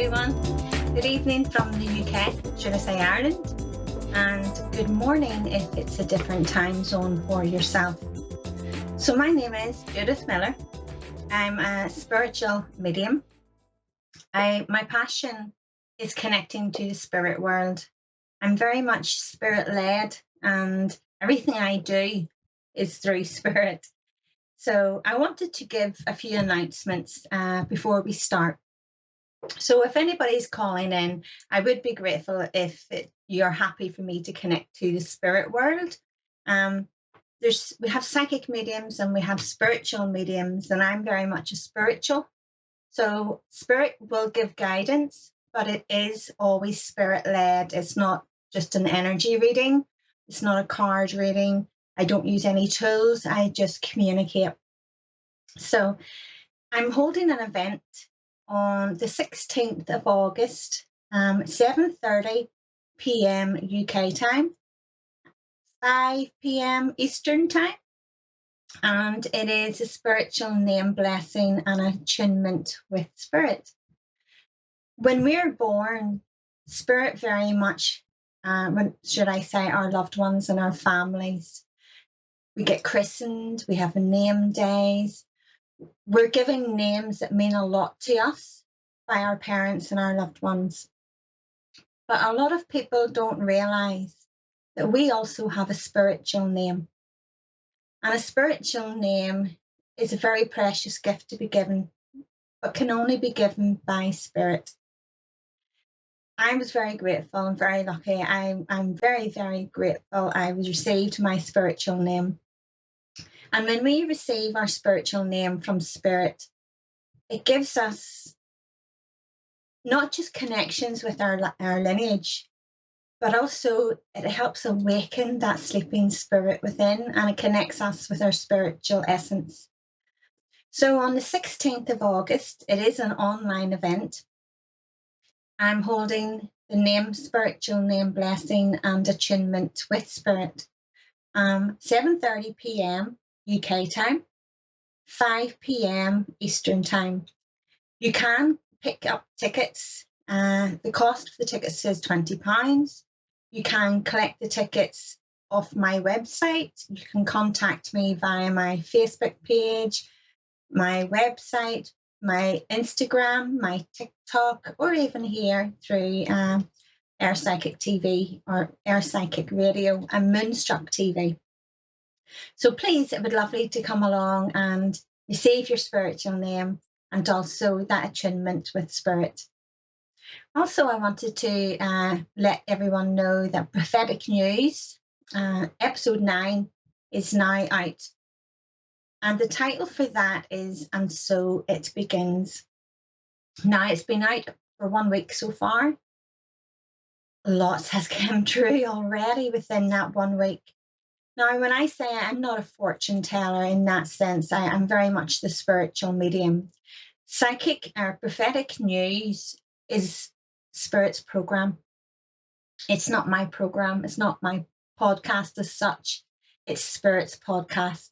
everyone. Good evening from the UK, should I say Ireland, and good morning if it's a different time zone for yourself. So my name is Judith Millar. I'm a spiritual medium. My passion is connecting to the spirit world. I'm very much spirit-led, and everything I do is through spirit. So I wanted to give a few announcements before we start. So if anybody's calling in, I would be grateful if you're happy for me to connect to the spirit world. We have psychic mediums and we have spiritual mediums, and I'm very much a spiritual. So spirit will give guidance, but it is always spirit-led. It's not just an energy reading. It's not a card reading. I don't use any tools. I just communicate. So I'm holding an event on the 16th of August, 7:30 p.m. UK time, 5 p.m. Eastern time, and it is a spiritual name blessing and attunement with spirit. When we're born, spirit very much, should I say, our loved ones and our families, we get christened, we have name days. We're giving names that mean a lot to us by our parents and our loved ones. But a lot of people don't realise that we also have a spiritual name. And a spiritual name is a very precious gift to be given, but can only be given by spirit. I was very grateful and very lucky. I'm very, very grateful I received my spiritual name. And when we receive our spiritual name from spirit, it gives us not just connections with our lineage, but also it helps awaken that sleeping spirit within, and it connects us with our spiritual essence. So on the 16th of August, it is an online event. I'm holding the spiritual name blessing and attunement with spirit. 7:30 p.m. UK time, 5 p.m. Eastern time. You can pick up tickets. The cost of the tickets is £20. You can collect the tickets off my website. You can contact me via my Facebook page, my website, my Instagram, my TikTok, or even here through Air Psychic TV or Air Psychic Radio and Moonstruck TV. So please, it would be lovely to come along and receive your spiritual name and also that attunement with spirit. Also, I wanted to let everyone know that Prophetic News, episode 9, is now out. And the title for that is And So It Begins. Now, it's been out for 1 week so far. Lots has come true already within that 1 week. Now, when I say I'm not a fortune teller in that sense, I am very much the spiritual medium. Psychic or Prophetic News is Spirit's program. It's not my program. It's not my podcast as such. It's Spirit's podcast.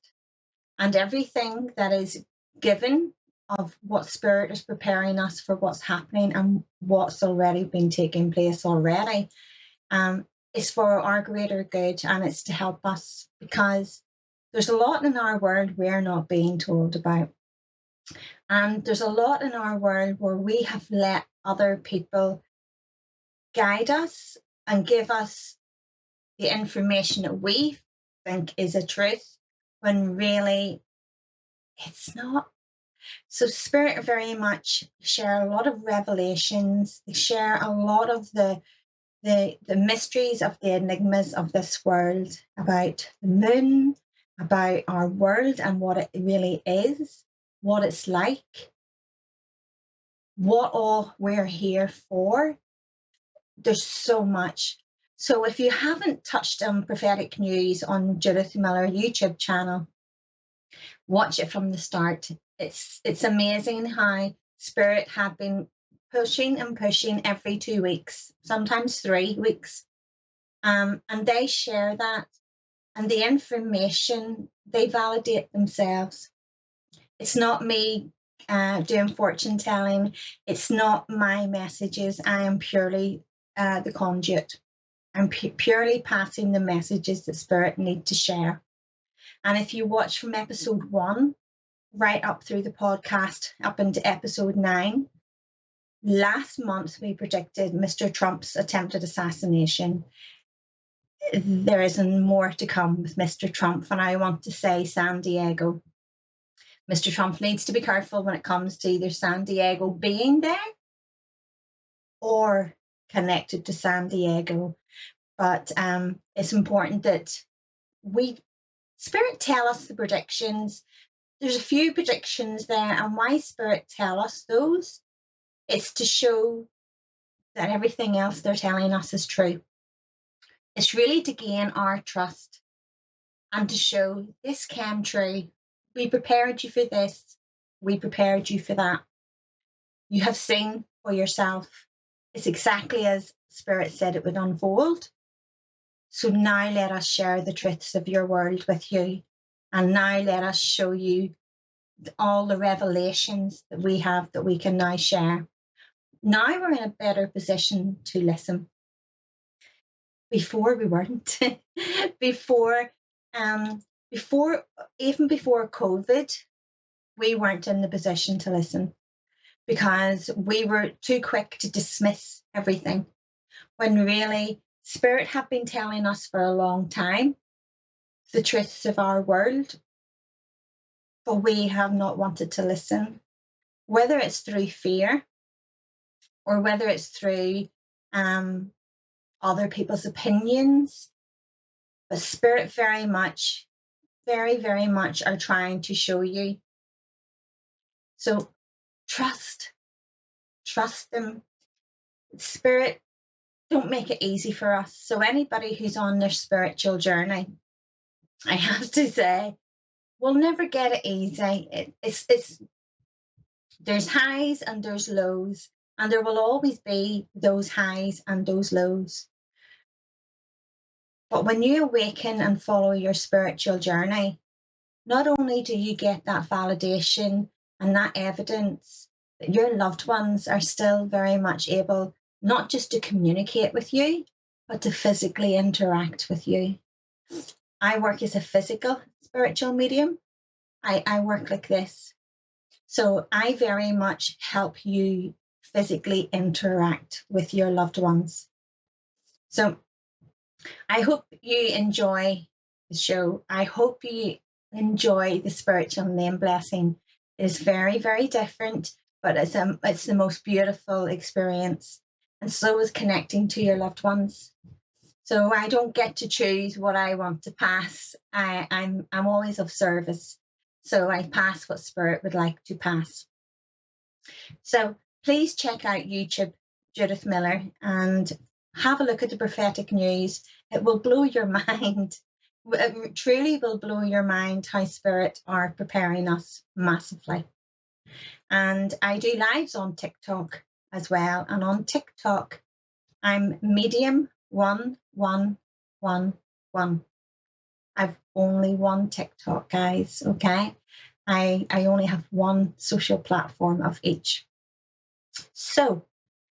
And everything that is given of what Spirit is preparing us for what's happening and what's already been taking place already, is for our greater good, and it's to help us, because there's a lot in our world we're not being told about. And there's a lot in our world where we have let other people guide us and give us the information that we think is a truth, when really it's not. So Spirit very much share a lot of revelations. They share a lot of the mysteries of the enigmas of this world, about the moon, about our world and what it really is, what it's like, what all we're here for. There's so much. So if you haven't touched on Prophetic News on Judith Millar YouTube channel, watch it from the start. It's amazing how Spirit have been pushing and pushing every 2 weeks, sometimes 3 weeks. And they share that, and the information, they validate themselves. It's not me doing fortune telling. It's not my messages. I am purely the conduit. I'm purely passing the messages that Spirit need to share. And if you watch from episode 1 right up through the podcast up into episode 9, last month we predicted Mr. Trump's attempted assassination. There is more to come with Mr. Trump, and I want to say San Diego. Mr. Trump needs to be careful when it comes to either San Diego being there or connected to San Diego. But it's important that Spirit tell us the predictions. There's a few predictions there, and why Spirit tell us those, it's to show that everything else they're telling us is true. It's really to gain our trust and to show this came true. We prepared you for this. We prepared you for that. You have seen for yourself. It's exactly as Spirit said it would unfold. So now let us share the truths of your world with you. And now let us show you all the revelations that we have that we can now share. Now we're in a better position to listen. Before we weren't. before even before COVID, we weren't in the position to listen because we were too quick to dismiss everything, when really Spirit had been telling us for a long time the truths of our world, but we have not wanted to listen, whether it's through fear or whether it's through other people's opinions. But Spirit very much are trying to show you. So trust them. Spirit don't make it easy for us. So anybody who's on their spiritual journey, I have to say, will never get it easy. It's there's highs and there's lows, and there will always be those highs and those lows. But when you awaken and follow your spiritual journey, not only do you get that validation and that evidence that your loved ones are still very much able not just to communicate with you, but to physically interact with you. I work as a physical spiritual medium. I work like this. So I very much help you physically interact with your loved ones. So I hope you enjoy the show. I hope you enjoy the spiritual name blessing. It's very, very different, but it's the most beautiful experience. And so is connecting to your loved ones. So I don't get to choose what I want to pass. I'm always of service. So I pass what Spirit would like to pass. So please check out YouTube, Judith Millar, and have a look at the prophetic news. It will blow your mind. It truly will blow your mind how Spirit are preparing us massively. And I do lives on TikTok as well. And on TikTok, I'm medium 1111. I've only one TikTok, guys, okay? I only have one social platform of each. So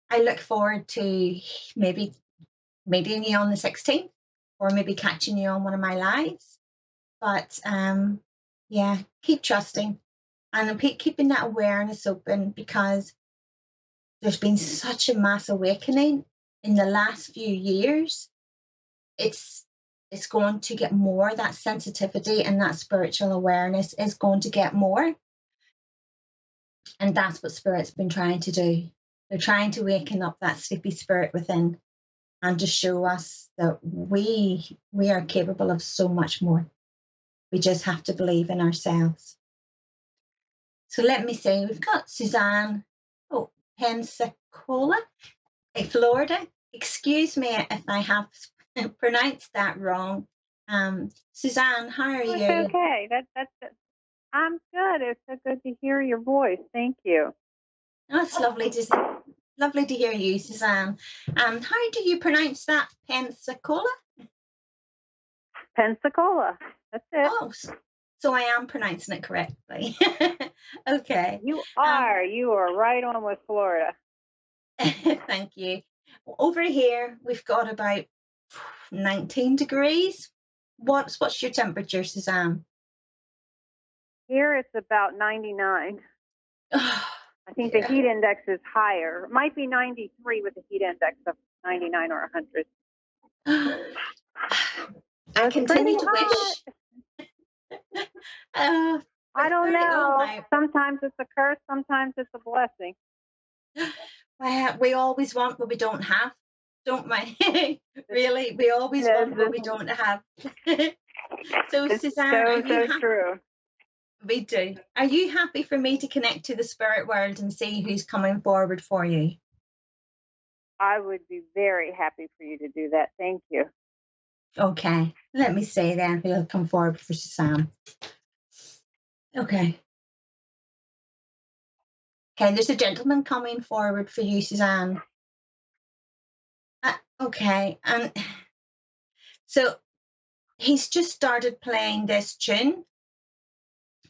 I look forward to maybe meeting you on the 16th or maybe catching you on one of my lives. But yeah, keep trusting and keeping that awareness open, because there's been such a mass awakening in the last few years. It's going to get more. That sensitivity and that spiritual awareness is going to get more. And that's what Spirit's been trying to do. They're trying to waken up that sleepy spirit within and to show us that we are capable of so much more. We just have to believe in ourselves. So let me see, we've got Suzanne Pensacola, Florida. Excuse me if I have pronounced that wrong. Suzanne, how are you? It's okay. I'm good. It's so good to hear your voice. Thank you. Oh, it's lovely to hear you, Suzanne. How do you pronounce that? Pensacola? Pensacola. That's it. Oh, So I am pronouncing it correctly. Okay. You Um, are. You are right on with Florida. thank you. Over here, we've got about 19 degrees. What's your temperature, Suzanne? Here it's about 99. Oh, I think the dear. heat index is higher. It might be 93 with a heat index of 99 or 100. I It's pretty continue to hot. wish. Uh, I don't oh know. my. Sometimes it's a curse. Sometimes it's a blessing. Well, we always want what we don't have, don't we? Really, we always want what we don't have. So, It's Suzanne, are so, you so happy? true. We do. Are you happy for me to connect to the spirit world and see who's coming forward for you? I would be very happy for you to do that. Thank you. Okay, let me see then who'll come forward for Suzanne. Okay. Okay, there's a gentleman coming forward for you, Suzanne. Okay, and so he's just started playing this tune.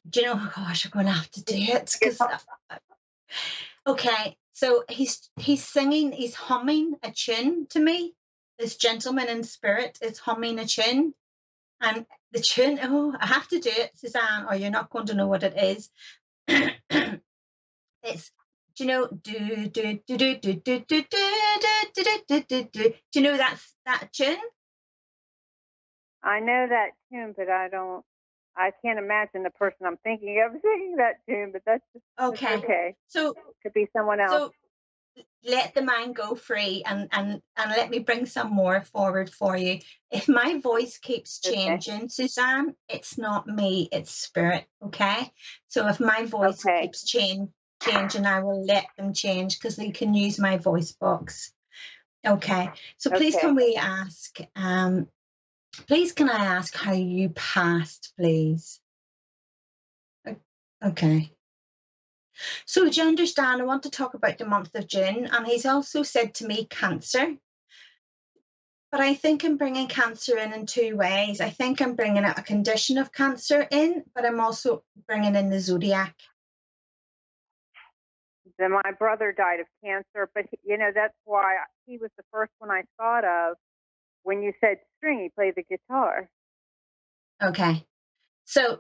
Do you know? Oh gosh, I'm going to have to do it because. Okay, so he's singing, he's humming a tune to me. This gentleman in spirit is humming a tune, and the tune. Oh, I have to do it, Suzanne, or you're not going to know what it is. It's, do you know, do do do do do do do do do do do do do. Do you know that tune? I know that tune, but I can't imagine the person I'm thinking of singing that tune, but that's Okay. okay. So Could be someone else. so let the mind go free and let me bring some more forward for you. If my voice keeps changing, Suzanne, it's not me, it's spirit. Okay. So if my voice keeps changing, I will let them change because they can use my voice box. Okay. So please can we ask, please can I ask how you passed, please? Okay. So do you understand? I want to talk about the month of June, and he's also said to me Cancer. But I think I'm bringing cancer in two ways. I think I'm bringing a condition of cancer in, but I'm also bringing in the zodiac. Then my brother died of cancer, but that's why he was the first one I thought of when you said string. He played the guitar. Okay, so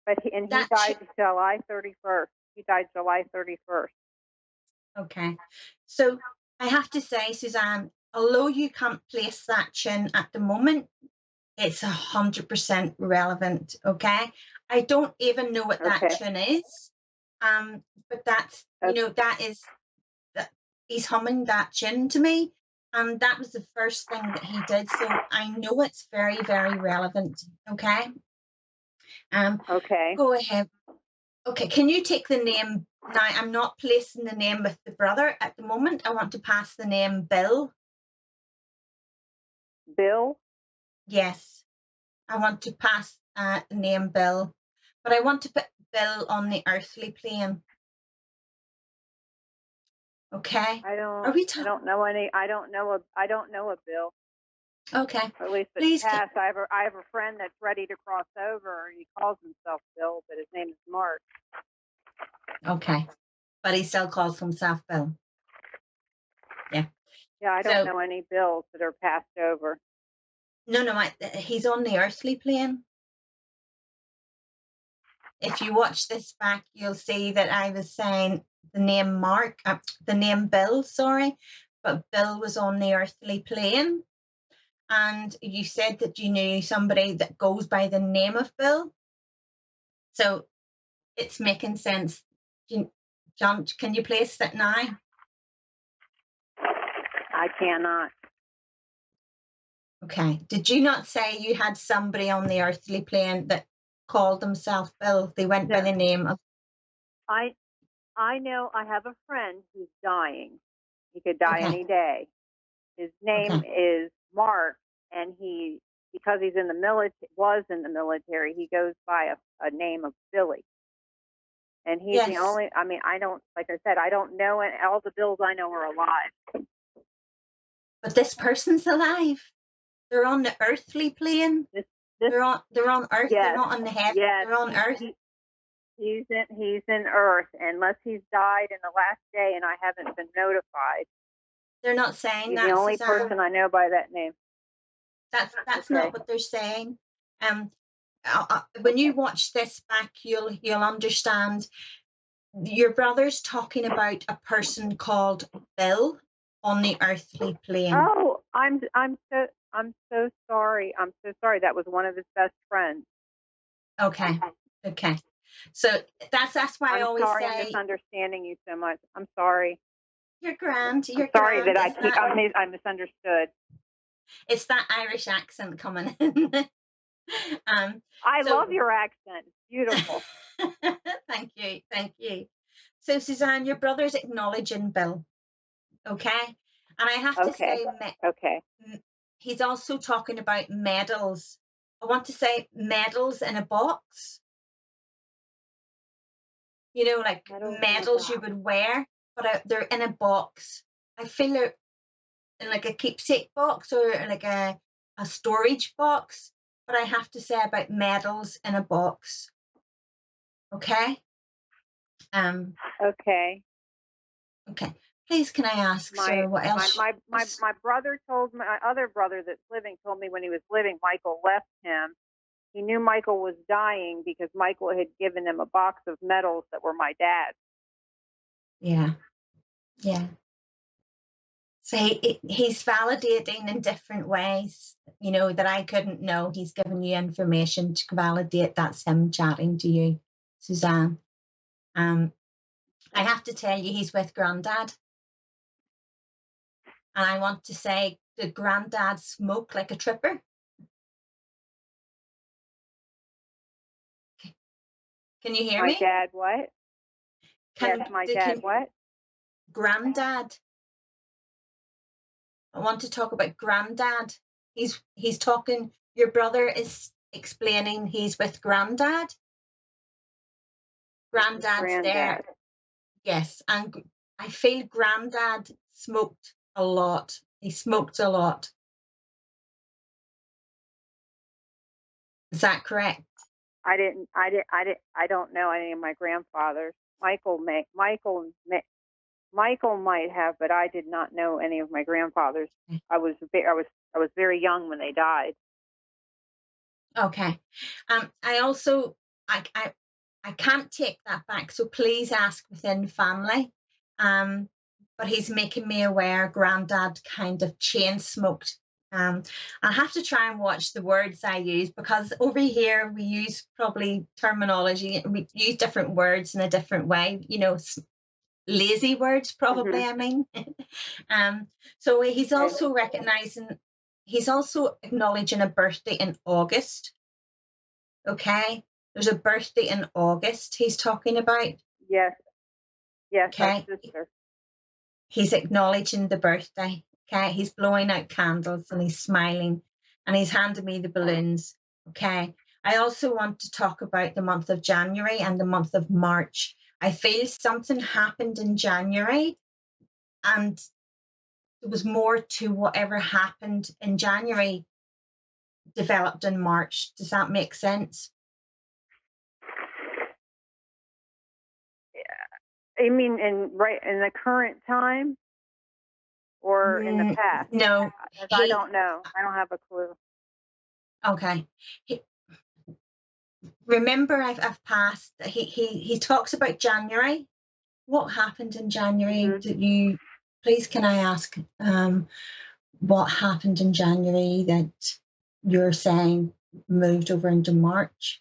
he died July 31st. He died July 31st. Okay, so I have to say, Suzanne, although you can't place that tune at the moment, it's 100% relevant. Okay, I don't even know what that tune is, but that's that is that he's humming that tune to me, and that was the first thing that he did. So I know it's very, very relevant. Okay. Okay. Go ahead. Okay, can you take the name? Now, I'm not placing the name with the brother at the moment. I want to pass the name Bill. Bill? Yes, I want to pass the name Bill, but I want to put Bill on the earthly plane. Okay. I don't. Are we I don't know any. I don't know a Bill. Okay. Or at least Please. Past. I have a friend that's ready to cross over. He calls himself Bill, but his name is Mark. Okay, but he still calls himself Bill. Yeah. Yeah, I don't know any Bills that are passed over. No, he's on the earthly plane. If you watch this back, you'll see that I was saying the name the name Bill, sorry, but Bill was on the earthly plane. And you said that you knew somebody that goes by the name of Bill. So it's making sense. John, can you place that now? I cannot. Okay. Did you not say you had somebody on the earthly plane that called themselves Bill? They went by the name of. I know I have a friend who's dying. He could die any day. His name is Mark, and because he's in the military, he goes by a name of Billy. And he's the only. I mean, I don't. Like I said, I don't know, and all the Bills I know are alive. But this person's alive. They're on the earthly plane. This They're on Earth. They're Yes, not on the heaven. yes. They're on Earth. He's in Earth, unless he's died in the last day, and I haven't been notified. They're not saying He's that, the only Suzanne. person I know by that name. That's Okay. not what they're saying. When you watch this back, you'll understand. Your brother's talking about a person called Bill on the earthly plane. Oh, I'm so sorry. I'm so sorry. That was one of his best friends. Okay. So that's why I always sorry, say I'm misunderstanding you so much. I'm sorry. You're grand. You're sorry grand. that I misunderstood. It's that Irish accent coming in. I love your accent. It's beautiful. Thank you. So, Suzanne, your brother's acknowledging Bill, okay? And I have to say, okay. He's also talking about medals. I want to say medals in a box. You know, like medals you would wear, but they're in a box. I feel they're in like a keepsake box or like a storage box. But I have to say about medals in a box. Okay? Okay. Please, can I ask, sir, what else? My brother my other brother that's living told me when he was living, Michael left him. He knew Michael was dying because Michael had given him a box of medals that were my dad's. Yeah. So he's validating in different ways, you know, that I couldn't know. He's given you information to validate that's him chatting to you, Suzanne. I have to tell you, he's with Granddad. And I want to say, did Granddad smoke like a tripper? Can you hear me? My dad what? My dad what? Granddad. I want to talk about Granddad. He's talking, your brother is explaining he's with Granddad. Granddad's there. Yes, and I feel Granddad smoked a lot. He smoked a lot. Is that correct? I don't know any of my grandfathers. Michael might have, but I did not know any of my grandfathers. I was very young when they died. Okay. I also I can't take that back, so please ask within family. But he's making me aware Granddad kind of chain smoked. I have to try and watch the words I use, because over here we use probably terminology, we use different words in a different way, you know, lazy words probably. I mean. So he's also acknowledging a birthday in August. Okay, there's a birthday in August he's talking about. Yes, okay, sister. He's acknowledging the birthday. Okay, he's blowing out candles and he's smiling and he's handing me the balloons. Okay, I also want to talk about the month of January and the month of March. I feel something happened in January and there was more to whatever happened in January developed in March. Does that make sense? You mean in the current time or in the past? No, I don't know. I don't have a clue. Okay. Remember, I've passed. He talks about January. What happened in January? That you, please, can I ask, what happened in January that you're saying moved over into March?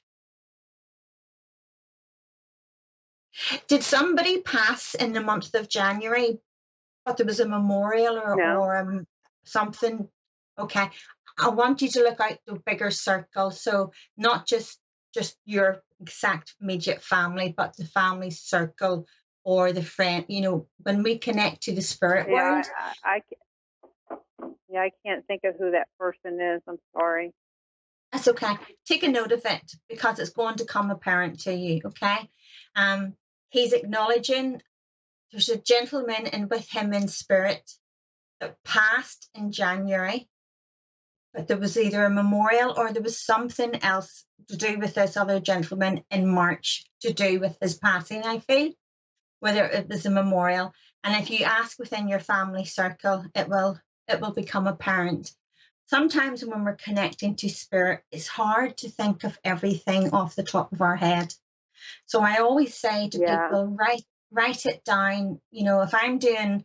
Did somebody pass in the month of January, but there was a memorial or something? Okay. I want you to look out the bigger circle. So not just your exact immediate family, but the family circle or the friend, you know, when we connect to the spirit world. I can't think of who that person is. I'm sorry. That's okay. Take a note of it because it's going to come apparent to you. Okay. He's acknowledging there's a gentleman in with him in spirit that passed in January. but there was either a memorial or there was something else to do with this other gentleman in March to do with his passing, I feel, whether it was a memorial. And if you ask within your family circle, it will become apparent. Sometimes when we're connecting to spirit, it's hard to think of everything off the top of our head. So I always say to people, write it down. You know, if I'm doing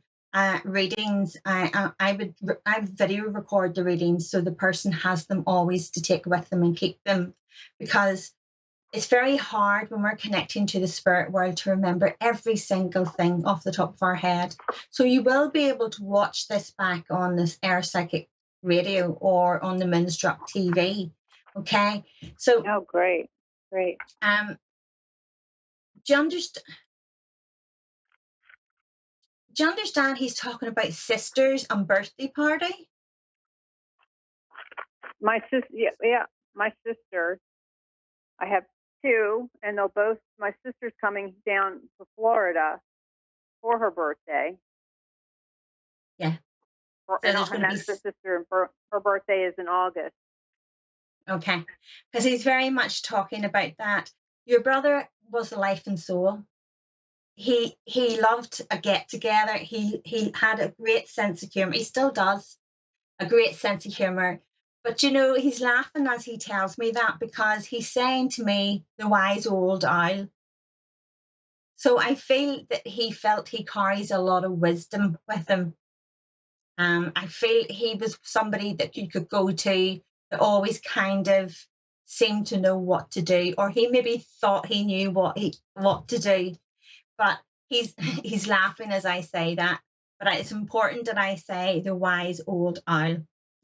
readings, I would video record the readings so the person has them always to take with them and keep them, because it's very hard when we're connecting to the spirit world to remember every single thing off the top of our head. So you will be able to watch this back on this Air Psychic Radio or on the Moonstruck TV. Okay, so great. Do you understand he's talking about sisters and birthday party? My sister, my sister. I have two, and my sister's coming down to Florida for her birthday. Yeah. Sister, her birthday is in August. Okay, because he's very much talking about that. Your brother was the life and soul. He loved a get together. He had a great sense of humor. He still does, a great sense of humor. But you know, he's laughing as he tells me that because he's saying to me, the wise old owl. So I feel that he felt he carries a lot of wisdom with him. I feel he was somebody that you could go to that always kind of seemed to know what to do, or he maybe thought he knew what to do. But he's laughing as I say that. But it's important that I say the wise old owl.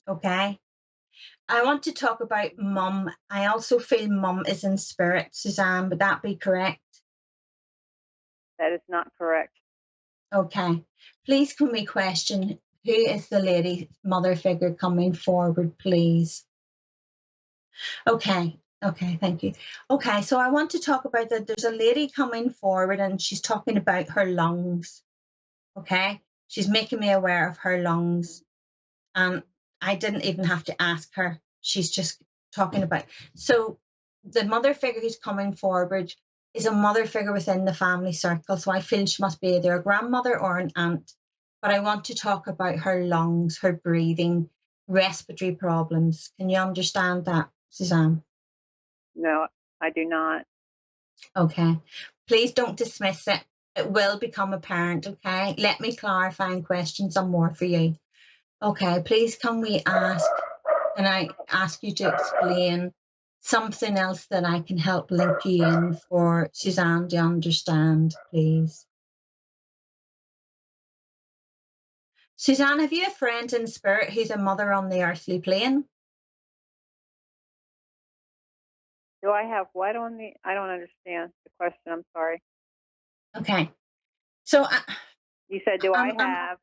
Okay. I want to talk about mum. I also feel mum is in spirit, Suzanne. Would that be correct? That is not correct. Okay. Please can we question who is the lady mother figure coming forward, please? Okay. Okay, thank you. Okay, so I want to talk about that. There's a lady coming forward and she's talking about her lungs. Okay, she's making me aware of her lungs. I didn't even have to ask her. She's just talking about. So the mother figure who's coming forward is a mother figure within the family circle. So I feel she must be either a grandmother or an aunt. But I want to talk about her lungs, her breathing, respiratory problems. Can you understand that, Suzanne? No, I do not. Okay. Please don't dismiss it. It will become apparent, okay? Let me clarify and question some more for you. Okay, please can I ask you to explain something else that I can help link you in for Suzanne to understand, please? Suzanne, have you a friend in spirit who's a mother on the earthly plane? Do I have what on the? I don't understand the question. I'm sorry. Okay. So you said, do I have?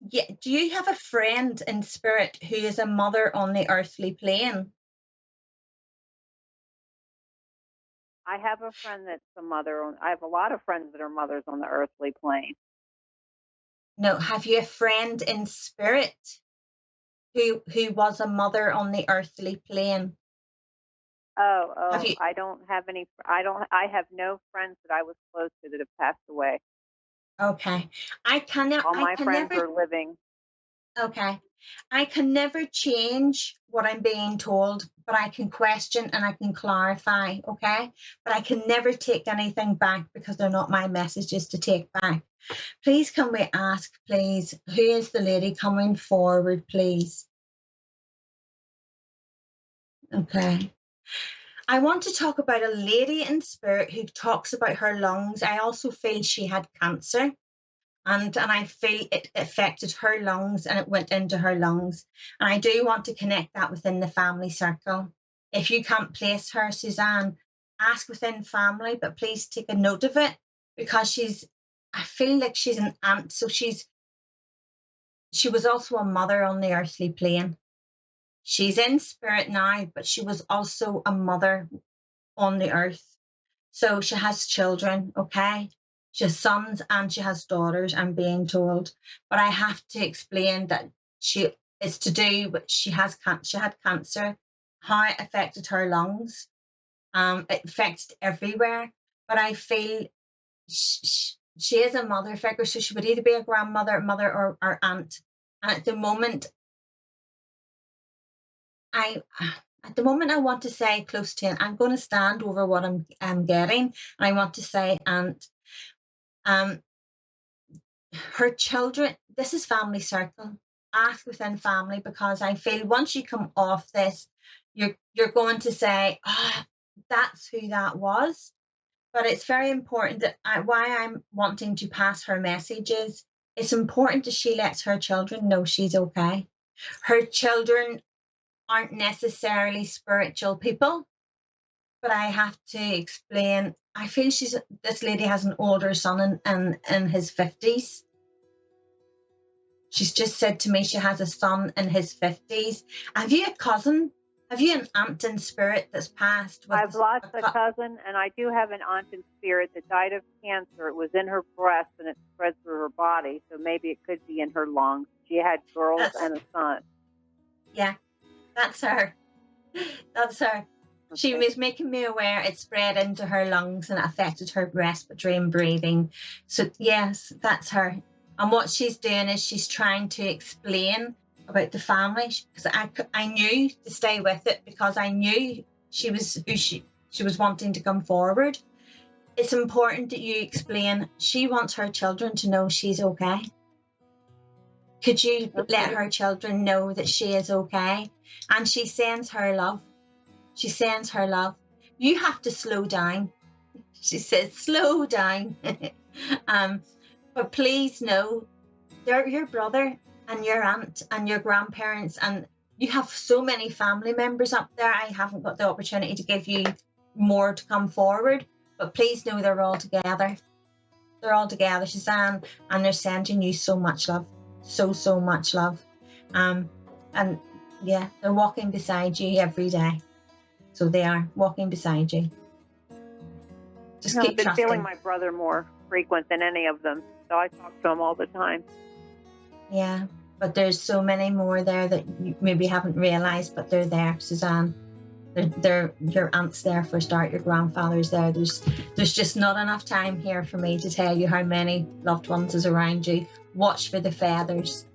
Yeah. Do you have a friend in spirit who is a mother on the earthly plane? I have a friend that's a mother. I have a lot of friends that are mothers on the earthly plane. No. Have you a friend in spirit who was a mother on the earthly plane? Oh, I don't have any. I have no friends that I was close to that have passed away. Okay. All my friends are living. Okay. I can never change what I'm being told, but I can question and I can clarify, okay? But I can never take anything back because they're not my messages to take back. Please, can we ask, please, who is the lady coming forward, please? Okay. I want to talk about a lady in spirit who talks about her lungs. I also feel she had cancer. And I feel it affected her lungs and it went into her lungs. And I do want to connect that within the family circle. If you can't place her, Suzanne, ask within family, but please take a note of it because I feel like she's an aunt. So she was also a mother on the earthly plane. She's in spirit now, but she was also a mother on the earth. So she has children, okay? She has sons and she has daughters, I'm being told. But I have to explain that she It's to do with she had cancer, how it affected her lungs. It affected everywhere. But I feel she is a mother figure, so she would either be a grandmother, mother, or aunt. And at the moment, I want to say close to it. I'm going to stand over what I'm getting, and I want to say aunt. Her children. This is family circle. Ask within family, because I feel once you come off this, you're going to say, that's who that was. But it's very important that why I'm wanting to pass her message is it's important that she lets her children know she's okay. Her children aren't necessarily spiritual people, but I have to explain. I feel this lady has an older son in his 50s. She's just said to me she has a son in his 50s. Have you a cousin? Have you an aunt in spirit that's passed? I've lost a cousin, and I do have an aunt in spirit that died of cancer. It was in her breast, and it spread through her body, so maybe it could be in her lungs. She had girls and a son. Yeah, that's her. That's her. Okay. She was making me aware it spread into her lungs and it affected her respiratory and breathing. So, yes, that's her. And what she's doing is she's trying to explain about the family, because I knew to stay with it, because I knew she was who she was wanting to come forward. It's important that you explain. She wants her children to know she's okay. Could you let her children know that she is okay? And she sends her love. She sends her love. You have to slow down. She says, slow down. But please know, they're your brother and your aunt and your grandparents, and you have so many family members up there. I haven't got the opportunity to give you more to come forward, but please know they're all together. They're all together, Suzanne, and they're sending you so much love. So much love. And yeah, they're walking beside you every day. So they are walking beside you. Just keep I've been trusting. feeling my brother more frequent than any of them, so I talk to him all the time. Yeah, but there's so many more there that you maybe haven't realised, but they're there, Suzanne. They're your aunt's there for a start, your grandfather's there. There's just not enough time here for me to tell you how many loved ones is around you. Watch for the feathers.